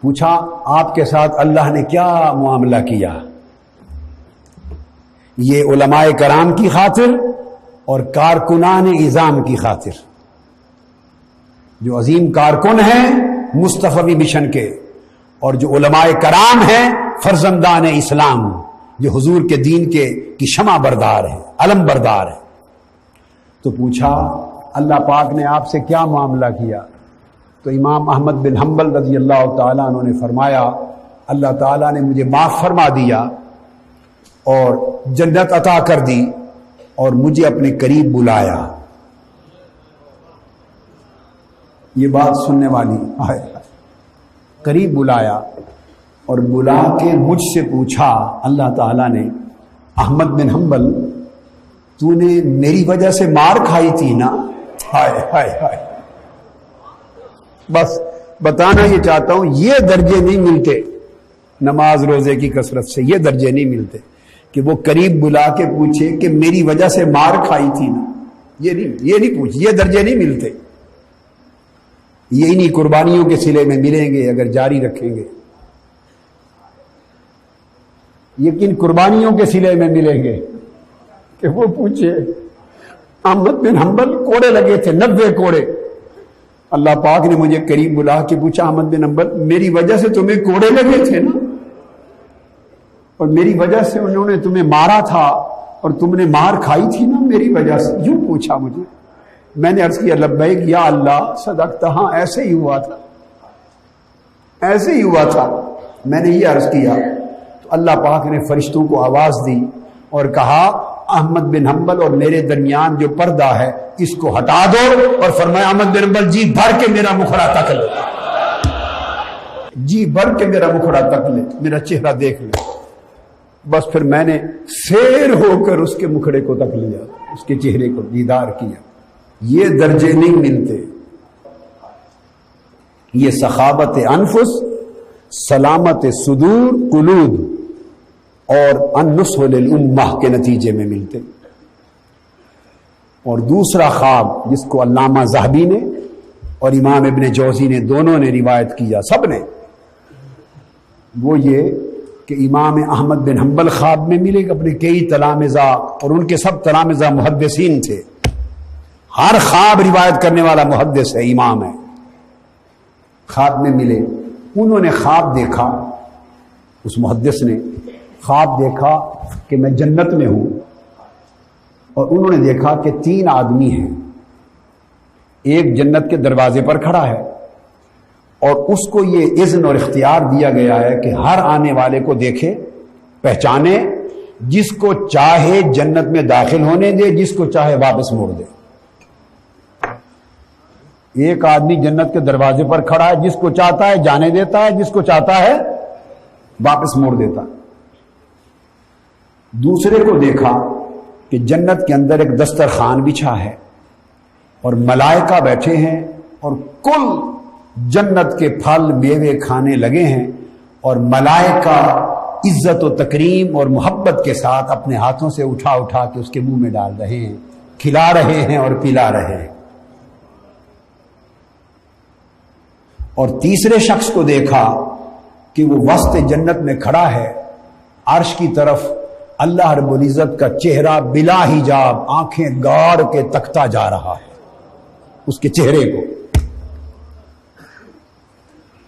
پوچھا آپ کے ساتھ اللہ نے کیا معاملہ کیا؟ یہ علماء کرام کی خاطر اور کارکنان عظام کی خاطر، جو عظیم کارکن ہیں مصطفی مشن کے، اور جو علماء کرام ہیں فرزندان اسلام، جو حضور کے دین کی شمع بردار ہیں، علم بردار ہیں۔ تو پوچھا اللہ پاک نے آپ سے کیا معاملہ کیا؟ تو امام احمد بن حنبل رضی اللہ تعالیٰ عنہ نے فرمایا اللہ تعالیٰ نے مجھے معاف فرما دیا اور جنت عطا کر دی اور مجھے اپنے قریب بلایا۔ یہ بات سننے والی قریب بلایا اور بلا کے مجھ سے پوچھا اللہ تعالیٰ نے احمد بن حنبل تو نے میری وجہ سے مار کھائی تھی نا؟ ہائے ہائے ہائے، بس بتانا یہ چاہتا ہوں یہ درجے نہیں ملتے نماز روزے کی کثرت سے، یہ درجے نہیں ملتے کہ وہ قریب بلا کے پوچھے کہ میری وجہ سے مار کھائی تھی نا، یہ نہیں پوچھ، یہ درجے نہیں ملتے۔ یہ انہی قربانیوں کے صلے میں ملیں گے اگر جاری رکھیں گے، یقین قربانیوں کے صلے میں ملیں گے کہ وہ پوچھے احمد بن حنبل کوڑے لگے تھے 90 کوڑے، اللہ پاک نے مجھے قریب بلا کے پوچھا احمد بن حنبل میری وجہ سے تمہیں کوڑے لگے تھے نا، اور میری وجہ سے انہوں نے تمہیں مارا تھا اور تم نے مار کھائی تھی نا میری وجہ سے، یوں پوچھا مجھے۔ میں نے عرض کیا لبیک یا اللہ صدقت، ہاں ایسے ہی ہوا تھا، ایسے ہی ہوا تھا، میں نے یہ عرض کیا۔ تو اللہ پاک نے فرشتوں کو آواز دی اور کہا احمد بن حنبل اور میرے درمیان جو پردہ ہے اس کو ہٹا دو، اور فرمایا احمد بن حنبل جی بھر کے میرا مکھڑا تک لے، جی بھر کے میرا مکھڑا تک لے، میرا چہرہ دیکھ لے۔ بس پھر میں نے سیر ہو کر اس کے مکھڑے کو تک لیا، اس کے چہرے کو دیدار کیا۔ یہ درجے نہیں ملتے، یہ سخاوت انفس، سلامت صدور قلوب اور النصح للامہ کے نتیجے میں ملتے۔ اور دوسرا خواب جس کو علامہ ذہبی نے اور امام ابن جوزی نے دونوں نے روایت کیا، سب نے، وہ یہ کہ امام احمد بن حنبل خواب میں ملے کہ اپنے کئی تلامذہ، اور ان کے سب تلامذہ محدثین تھے، ہر خواب روایت کرنے والا محدث ہے، امام ہے، خواب میں ملے، انہوں نے خواب دیکھا، اس محدث نے خواب دیکھا کہ میں جنت میں ہوں، اور انہوں نے دیکھا کہ 3 آدمی ہیں، ایک جنت کے دروازے پر کھڑا ہے اور اس کو یہ اذن اور اختیار دیا گیا ہے کہ ہر آنے والے کو دیکھے، پہچانے، جس کو چاہے جنت میں داخل ہونے دے، جس کو چاہے واپس موڑ دے۔ ایک آدمی جنت کے دروازے پر کھڑا ہے، جس کو چاہتا ہے جانے دیتا ہے، جس کو چاہتا ہے واپس موڑ دیتا ہے۔ دوسرے کو دیکھا کہ جنت کے اندر ایک دسترخوان بچھا ہے اور ملائکہ بیٹھے ہیں اور کل جنت کے پھل میوے کھانے لگے ہیں، اور ملائکہ عزت و تکریم اور محبت کے ساتھ اپنے ہاتھوں سے اٹھا اٹھا کے اس کے منہ میں ڈال رہے ہیں، کھلا رہے ہیں اور پلا رہے ہیں۔ اور تیسرے شخص کو دیکھا کہ وہ وسط جنت میں کھڑا ہے، عرش کی طرف اللہ رب العزت کا چہرہ بلا حجاب آنکھیں گاڑ کے تکتا جا رہا ہے اس کے چہرے کو۔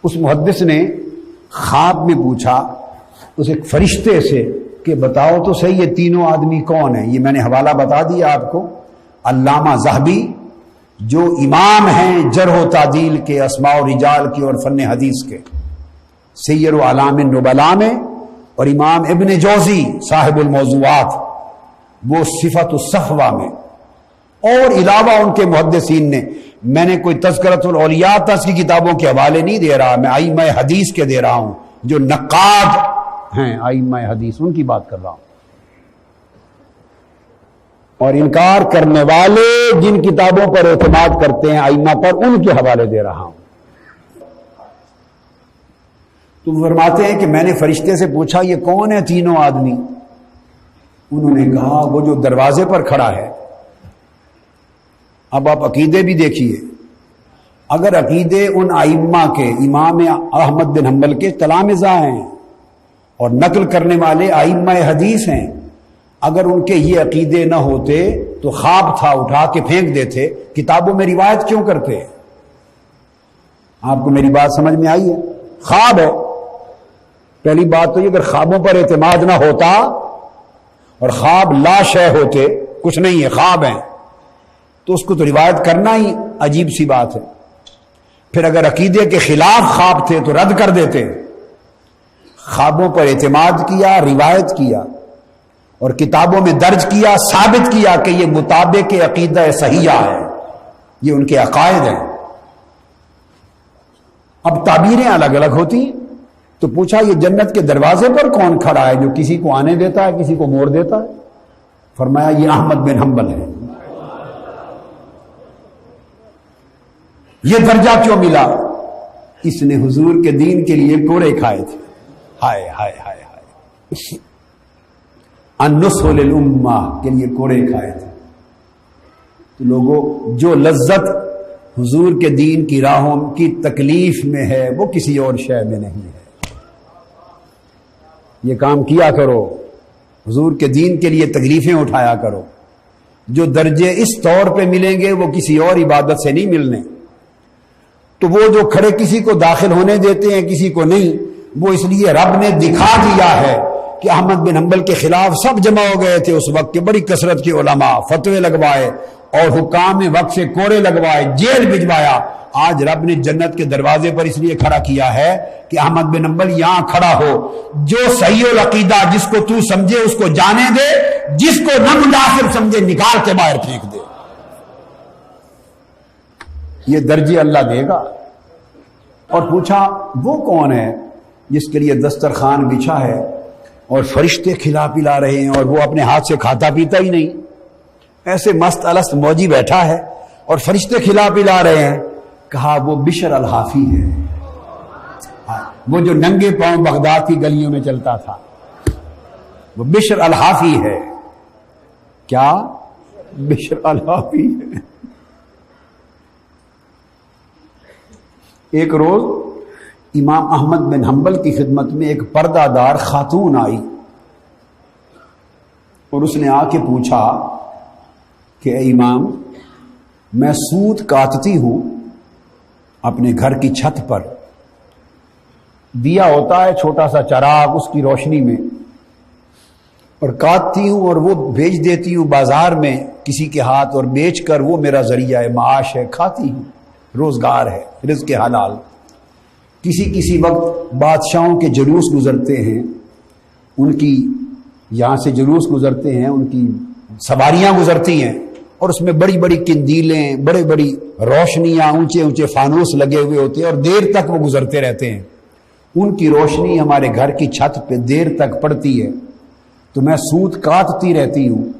اس محدث نے خواب میں پوچھا اس ایک فرشتے سے کہ بتاؤ تو صحیح یہ تینوں آدمی کون ہیں؟ یہ میں نے حوالہ بتا دیا آپ کو، علامہ ذہبی جو امام ہیں جرح و تعدیل کے، اسماء و رجال کی اور فن حدیث کے، سیر و اعلام النبلاء میں، اور امام ابن جوزی صاحب الموضوعات وہ صفت الصفوہ میں، اور علاوہ ان کے محدثین نے، میں نے کوئی تذکرۃ الاولیاء تس کی کتابوں کے حوالے نہیں دے رہا، میں ائمہ حدیث کے دے رہا ہوں، جو نقاد ہیں ائمہ حدیث، ان کی بات کر رہا ہوں، اور انکار کرنے والے جن کتابوں پر اعتماد کرتے ہیں ائمہ پر، ان کے حوالے دے رہا ہوں۔ تو فرماتے ہیں کہ میں نے فرشتے سے پوچھا یہ کون ہے تینوں آدمی؟ انہوں نے کہا وہ جو دروازے پر کھڑا ہے۔ اب آپ عقیدے بھی دیکھیے، اگر عقیدے ان ائمہ کے امام احمد بن حنبل کے تلامذہ ہیں اور نقل کرنے والے ائمہ حدیث ہیں، اگر ان کے یہ عقیدے نہ ہوتے تو خواب تھا اٹھا کے پھینک دیتے، کتابوں میں روایت کیوں کرتے؟ آپ کو میری بات سمجھ میں آئی ہے؟ خواب ہے، پہلی بات تو یہ، اگر خوابوں پر اعتماد نہ ہوتا اور خواب لا شے ہوتے، کچھ نہیں ہے خواب ہیں، تو اس کو تو روایت کرنا ہی عجیب سی بات ہے۔ پھر اگر عقیدے کے خلاف خواب تھے تو رد کر دیتے۔ خوابوں پر اعتماد کیا، روایت کیا اور کتابوں میں درج کیا، ثابت کیا کہ یہ مطابق عقیدہ صحیحہ ہے، یہ ان کے عقائد ہیں۔ اب تعبیریں الگ الگ ہوتی ہیں، تو پوچھا یہ جنت کے دروازے پر کون کھڑا ہے جو کسی کو آنے دیتا ہے کسی کو موڑ دیتا ہے؟ فرمایا یہ احمد بن حنبل ہے۔ یہ درجہ کیوں ملا؟ اس نے حضور کے دین کے لیے کوڑے کھائے تھے۔ ہائے ہائے ہائے ہائے، النصح للامہ کے لیے کوڑے کھائے تھے۔ تو لوگوں، جو لذت حضور کے دین کی راہوں کی تکلیف میں ہے وہ کسی اور شے میں نہیں ہے۔ یہ کام کیا کرو، حضور کے دین کے لیے تکلیفیں اٹھایا کرو۔ جو درجے اس طور پہ ملیں گے وہ کسی اور عبادت سے نہیں ملنے۔ تو وہ جو کھڑے کسی کو داخل ہونے دیتے ہیں کسی کو نہیں، وہ اس لیے رب نے دکھا دیا ہے کہ احمد بن حنبل کے خلاف سب جمع ہو گئے تھے اس وقت کے، بڑی کثرت کے علماء، فتوے لگوائے اور حکام وقت سے کوڑے لگوائے، جیل بھجوایا۔ آج رب نے جنت کے دروازے پر اس لیے کھڑا کیا ہے کہ احمد بن حنبل یہاں کھڑا ہو، جو صحیح العقیدہ جس کو تو سمجھے اس کو جانے دے، جس کو نہ مناسب سمجھے نکال کے باہر پھینک دے۔ یہ درجے اللہ دے گا۔ اور پوچھا وہ کون ہے جس کے لیے دسترخوان بچھا ہے اور فرشتے کھلا پلا رہے ہیں اور وہ اپنے ہاتھ سے کھاتا پیتا ہی نہیں، ایسے مست الست موجی بیٹھا ہے اور فرشتے کھلا پلا رہے ہیں؟ کہا وہ بشر الحافی ہے، وہ جو ننگے پاؤں بغداد کی گلیوں میں چلتا تھا، وہ بشر الحافی ہے۔ کیا؟ بشر الحافی ہے۔ ایک روز امام احمد بن حنبل کی خدمت میں ایک پردہ دار خاتون آئی اور اس نے آ کے پوچھا کہ اے امام، میں سوت کاٹتی ہوں اپنے گھر کی چھت پر، دیا ہوتا ہے چھوٹا سا چراغ، اس کی روشنی میں، اور کاٹتی ہوں اور وہ بیچ دیتی ہوں بازار میں کسی کے ہاتھ، اور بیچ کر وہ میرا ذریعہ معاش ہے، کھاتی ہوں، روزگار ہے، رزق حلال۔ کسی وقت بادشاہوں کے جلوس گزرتے ہیں، ان کی یہاں سے جلوس گزرتے ہیں، ان کی سواریاں گزرتی ہیں اور اس میں بڑی بڑی قندیلیں، بڑی بڑی روشنیاں، اونچے اونچے فانوس لگے ہوئے ہوتے ہیں اور دیر تک وہ گزرتے رہتے ہیں۔ ان کی روشنی ہمارے گھر کی چھت پہ دیر تک پڑتی ہے، تو میں سوت کاٹتی رہتی ہوں۔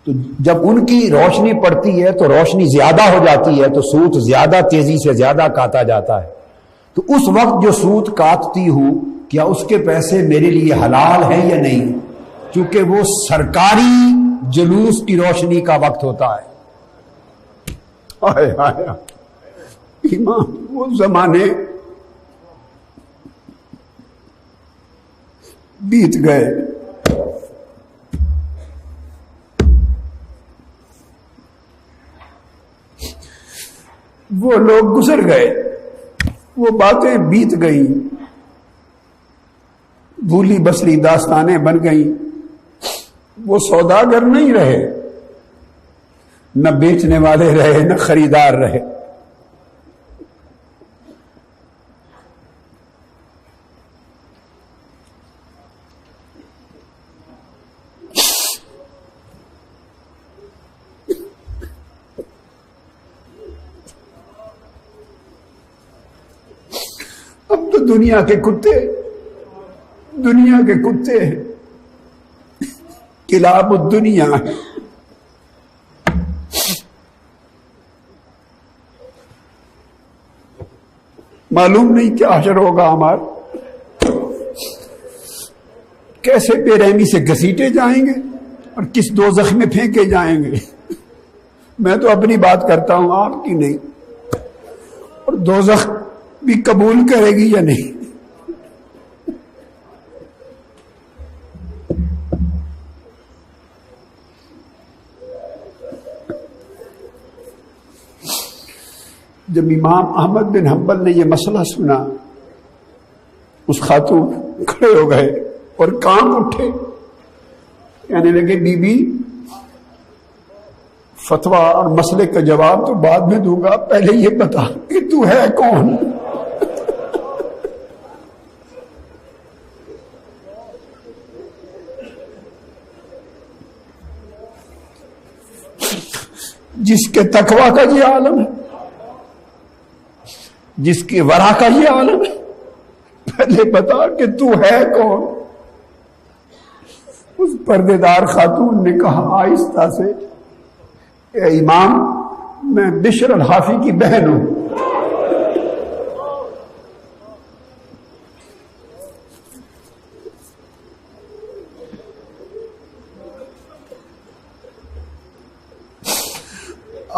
تو جب ان کی روشنی پڑتی ہے تو روشنی زیادہ ہو جاتی ہے، تو سوت زیادہ تیزی سے زیادہ کاٹا جاتا ہے۔ تو اس وقت جو سوت کاٹتی ہوں، کیا اس کے پیسے میرے لیے حلال ہیں یا نہیں؟ کیونکہ وہ سرکاری جلوس کی روشنی کا وقت ہوتا ہے۔ آئے آئے امام، وہ زمانے بیت گئے، وہ لوگ گزر گئے، وہ باتیں بیت گئیں، بھولی بسری داستانیں بن گئیں۔ وہ سوداگر نہیں رہے، نہ بیچنے والے رہے، نہ خریدار رہے۔ اب تو دنیا کے کتے ہیں، کلاب الدنیا ہے۔ معلوم نہیں کیا حشر ہوگا ہمارا، کیسے بے رحمی سے گھسیٹے جائیں گے اور کس دوزخ میں پھینکے جائیں گے۔ میں تو اپنی بات کرتا ہوں، آپ کی نہیں۔ اور دوزخ بھی قبول کرے گی یا نہیں؟ جب امام احمد بن حنبل نے یہ مسئلہ سنا، اس خاتون کھڑے ہو گئے اور کام اٹھے، کہنے لگے بی بی فتویٰ اور مسئلے کا جواب تو بعد میں دوں گا، پہلے یہ بتا کہ تو ہے کون؟ جس کے تقویٰ کا یہ عالم ہے، جس کے ورا کا یہ عالم ہے، پہلے بتا کہ تو ہے کون؟ اس پردے دار خاتون نے کہا آہستہ سے، اے امام میں بشر الحافی کی بہن ہوں۔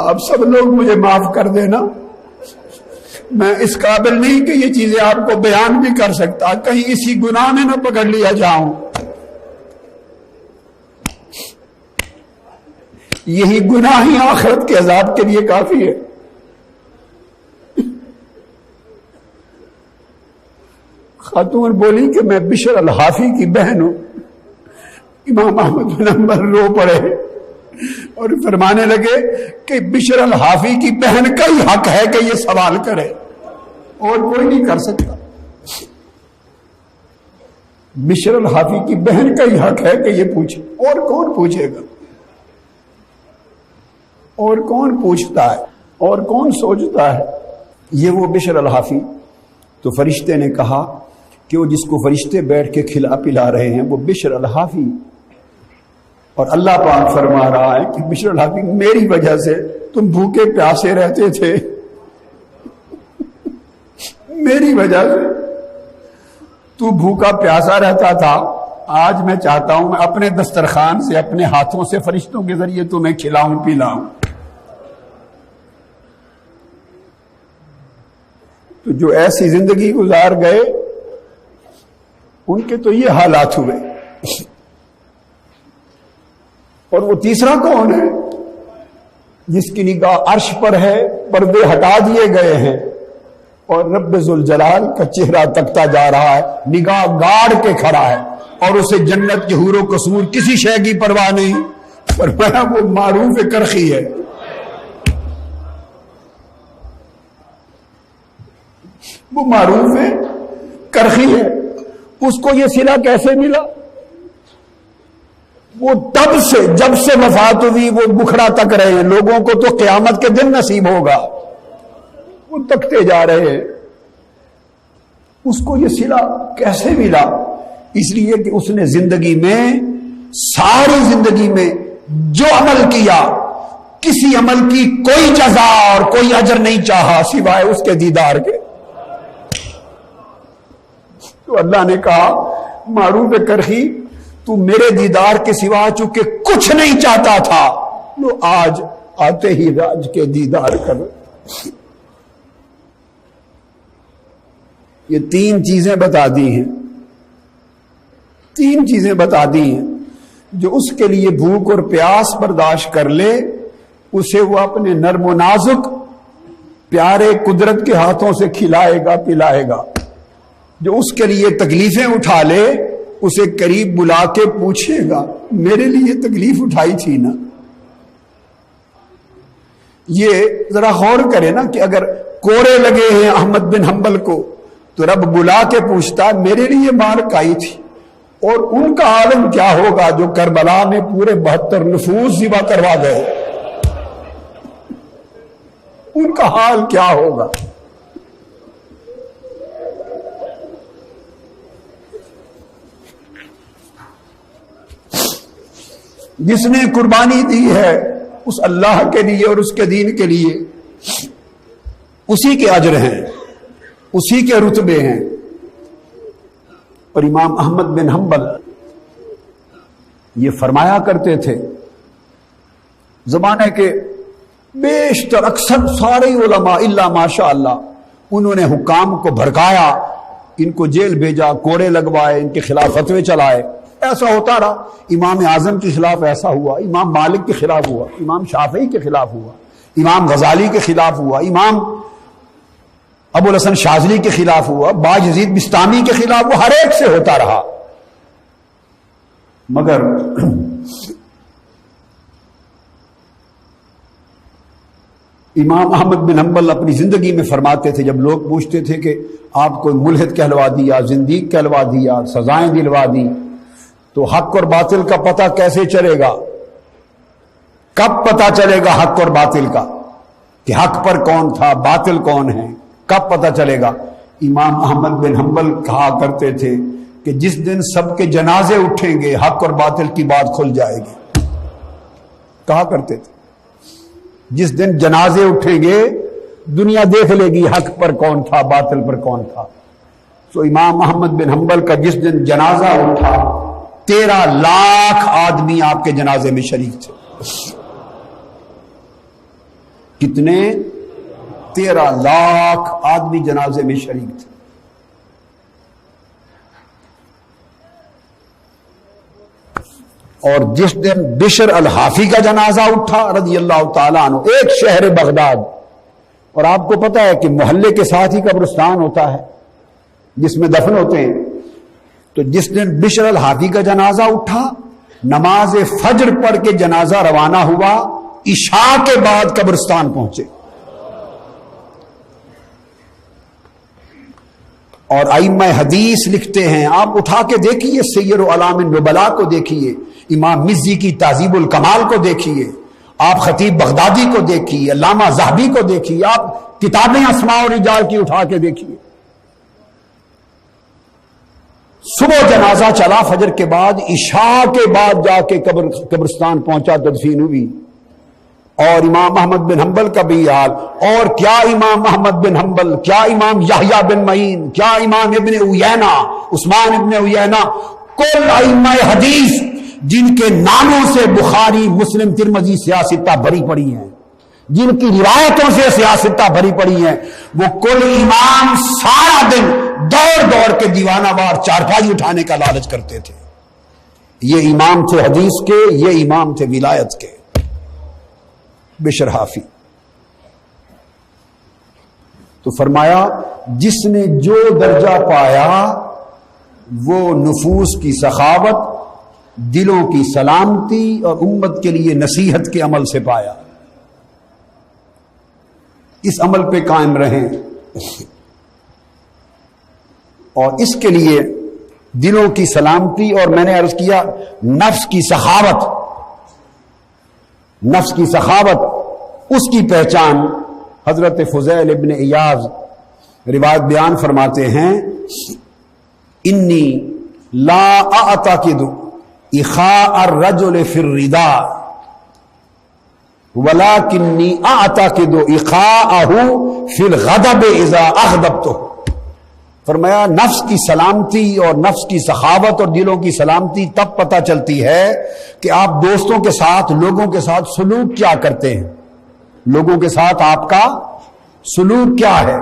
آپ سب لوگ مجھے معاف کر دینا، میں اس قابل نہیں کہ یہ چیزیں آپ کو بیان بھی کر سکتا، کہیں اسی گناہ میں نہ پکڑ لیا جاؤں۔ یہی گناہ ہی آخرت کے عذاب کے لیے کافی ہے۔ خاتون بولی کہ میں بشر الحافی کی بہن ہوں۔ امام احمد بن حنبل رو پڑے اور فرمانے لگے کہ بشر الحافی کی بہن کا ہی حق ہے کہ یہ سوال کرے، اور کوئی نہیں کر سکتا۔ بشر الحافی کی بہن کا ہی حق ہے کہ یہ پوچھے، اور کون پوچھے گا؟ اور کون پوچھتا ہے؟ اور کون سوچتا ہے؟ یہ وہ بشر الحافی۔ تو فرشتے نے کہا کہ وہ جس کو فرشتے بیٹھ کے کھلا پلا رہے ہیں وہ بشر الحافی، اور اللہ پاک فرما رہا ہے کہ بشر الحافی میری وجہ سے تم بھوکے پیاسے رہتے تھے، میری وجہ سے تو بھوکا پیاسا رہتا تھا، آج میں چاہتا ہوں میں اپنے دسترخوان سے اپنے ہاتھوں سے فرشتوں کے ذریعے تمہیں کھلاؤں پلاؤں۔ تو جو ایسی زندگی گزار گئے ان کے تو یہ حالات ہوئے۔ اور وہ تیسرا کون ہے جس کی نگاہ عرش پر ہے، پردے ہٹا دیے گئے ہیں اور رب ذوالجلال کا چہرہ تکتا جا رہا ہے، نگاہ گاڑ کے کھڑا ہے، اور اسے جنت کے حور و قصور کسی شے کی پرواہ نہیں، فرمایا وہ معروف کرخی ہے۔ وہ معروف ہے کرخی ہے۔ اس کو یہ صلہ کیسے ملا؟ وہ تب سے جب سے وفات ہوئی وہ بکھڑا تک رہے ہیں، لوگوں کو تو قیامت کے دن نصیب ہوگا، وہ تکتے جا رہے ہیں۔ اس کو یہ صلہ کیسے ملا؟ اس لیے کہ اس نے زندگی میں، ساری زندگی میں جو عمل کیا، کسی عمل کی کوئی جزا اور کوئی اجر نہیں چاہا سوائے اس کے دیدار کے۔ تو اللہ نے کہا معروف کرخی تو میرے دیدار کے سوا چونکہ کچھ نہیں چاہتا تھا، لو آج آتے ہی راج کے دیدار کر۔ یہ تین چیزیں بتا دی ہیں، تین چیزیں بتا دی ہیں جو اس کے لیے بھوک اور پیاس برداشت کر لے، اسے وہ اپنے نرم و نازک پیارے قدرت کے ہاتھوں سے کھلائے گا پلائے گا۔ جو اس کے لیے تکلیفیں اٹھا لے اسے قریب بلا کے پوچھے گا میرے لیے تکلیف اٹھائی تھی نا۔ یہ ذرا غور کرے نا کہ اگر کوڑے لگے ہیں احمد بن حنبل کو تو رب بلا کے پوچھتا میرے لیے مار کائی تھی، اور ان کا عالم کیا ہوگا جو کربلا میں پورے 72 نفوس ذبح کروا گئے، ان کا حال کیا ہوگا؟ جس نے قربانی دی ہے اس اللہ کے لیے اور اس کے دین کے لیے، اسی کے اجر ہیں، اسی کے رتبے ہیں۔ اور امام احمد بن حنبل یہ فرمایا کرتے تھے، زمانے کے بیشتر اکثر سارے علماء الا ماشاء اللہ انہوں نے حکام کو بھڑکایا، ان کو جیل بھیجا، کوڑے لگوائے، ان کے خلاف فتوے چلائے، ایسا ہوتا رہا۔ امام اعظم کے خلاف ایسا ہوا، امام مالک کے خلاف ہوا، امام شافعی کے خلاف ہوا، امام غزالی کے خلاف ہوا، امام ابو الحسن شاذلی کے خلاف ہوا، باجزید بستامی کے خلاف ہوا، ہر ایک سے ہوتا رہا۔ مگر امام احمد بن حنبل اپنی زندگی میں فرماتے تھے، جب لوگ پوچھتے تھے کہ آپ کو ملحد کہلوا دیا، زندیق کہلوا دیا، سزائیں دلوا دی، تو حق اور باطل کا پتہ کیسے چلے گا؟ کب پتہ چلے گا حق اور باطل کا کہ حق پر کون تھا، باطل کون ہے؟ کب پتہ چلے گا؟ امام احمد بن حنبل کہا کرتے تھے کہ جس دن سب کے جنازے اٹھیں گے حق اور باطل کی بات کھل جائے گی، کہا کرتے تھے جس دن جنازے اٹھیں گے دنیا دیکھ لے گی حق پر کون تھا، باطل پر کون تھا۔ تو امام احمد بن حنبل کا جس دن جنازہ اٹھا 13 لاکھ آدمی آپ کے جنازے میں شریک تھے۔ کتنے؟ 13 لاکھ آدمی جنازے میں شریک تھے۔ اور جس دن بشر الحافی کا جنازہ اٹھا رضی اللہ تعالیٰ عنہ، ایک شہر بغداد، اور آپ کو پتا ہے کہ محلے کے ساتھ ہی قبرستان ہوتا ہے جس میں دفن ہوتے ہیں، تو جس دن بشر الحافی کا جنازہ اٹھا، نماز فجر پڑھ کے جنازہ روانہ ہوا، عشاء کے بعد قبرستان پہنچے۔ اور ائمہ حدیث لکھتے ہیں، آپ اٹھا کے دیکھیے سیر اعلام النبلاء کو دیکھیے، امام مزی کی تہذیب الکمال کو دیکھیے، آپ خطیب بغدادی کو دیکھیے، علامہ ذہبی کو دیکھیے، آپ کتابیں اسماء و رجال کی اٹھا کے دیکھیے۔ صبح جنازہ چلا فجر کے بعد، عشاء کے بعد جا کے قبرستان پہنچا، تدفین ہوئی۔ اور امام احمد بن حنبل کا بھی حال، اور کیا امام احمد بن حنبل، کیا امام یحییٰ بن معین، کیا امام ابن عیینہ، عثمان ابن عیینہ، کل ائمہ حدیث جن کے ناموں سے بخاری، مسلم، ترمذی سیاستہ بھری پڑی ہیں، جن کی روایتوں سے سیاستہ بھری پڑی ہیں، وہ کل امام سارا دن دوڑ دوڑ کے دیوانہ وار چارپائی اٹھانے کا لالچ کرتے تھے۔ یہ امام تھے حدیث کے، یہ امام تھے ولایت کے، بشر حافی۔ تو فرمایا جس نے جو درجہ پایا وہ نفوس کی سخاوت، دلوں کی سلامتی اور امت کے لیے نصیحت کے عمل سے پایا۔ اس عمل پہ قائم رہیں، اور اس کے لیے دلوں کی سلامتی، اور میں نے عرض کیا نفس کی سخاوت، نفس کی سخاوت، اس کی پہچان حضرت فضیل ابن عیاض روایت بیان فرماتے ہیں، انی لا اعتقد اخاء الرجل فی الرداء ولکنی اعتقد اخاءہ فی الغضب اذا اغضبتہ۔ فرمایا نفس کی سلامتی اور نفس کی سخاوت اور دلوں کی سلامتی تب پتہ چلتی ہے کہ آپ دوستوں کے ساتھ، لوگوں کے ساتھ سلوک کیا کرتے ہیں، لوگوں کے ساتھ آپ کا سلوک کیا ہے۔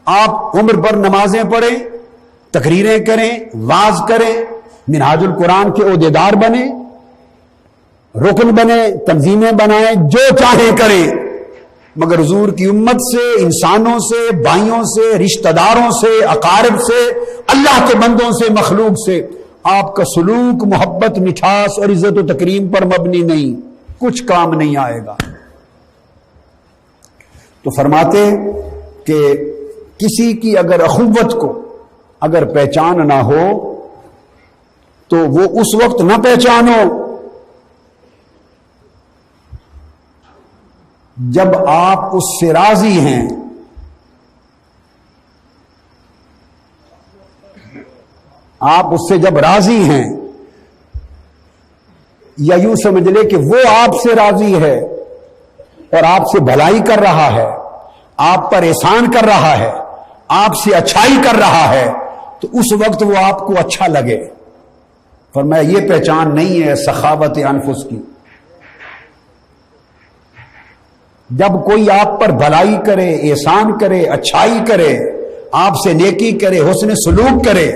آپ عمر پر نمازیں پڑھیں، تقریریں کریں، واعظ کریں، منہاج القرآن کے عہدیدار بنیں، رکن بنیں، تنظیمیں بنائیں، جو چاہیں کریں، مگر حضور کی امت سے، انسانوں سے، بھائیوں سے، رشتہ داروں سے، اقارب سے، اللہ کے بندوں سے، مخلوق سے آپ کا سلوک محبت، مٹھاس اور عزت و تکریم پر مبنی نہیں، کچھ کام نہیں آئے گا۔ تو فرماتے کہ کسی کی اگر اخوت کو اگر پہچان نہ ہو تو وہ اس وقت نہ پہچانو جب آپ اس سے راضی ہیں۔ آپ اس سے جب راضی ہیں، یا یوں سمجھ لے کہ وہ آپ سے راضی ہے اور آپ سے بھلائی کر رہا ہے، آپ پر احسان کر رہا ہے، آپ سے اچھائی کر رہا ہے، تو اس وقت وہ آپ کو اچھا لگے۔ فرمایا یہ پہچان نہیں ہے سخاوت انفس کی۔ جب کوئی آپ پر بھلائی کرے، احسان کرے، اچھائی کرے، آپ سے نیکی کرے، حسن سلوک کرے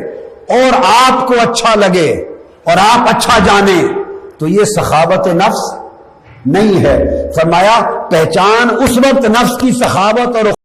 اور آپ کو اچھا لگے اور آپ اچھا جانیں، تو یہ سخاوت نفس نہیں ہے۔ فرمایا پہچان اس وقت نفس کی سخاوت اور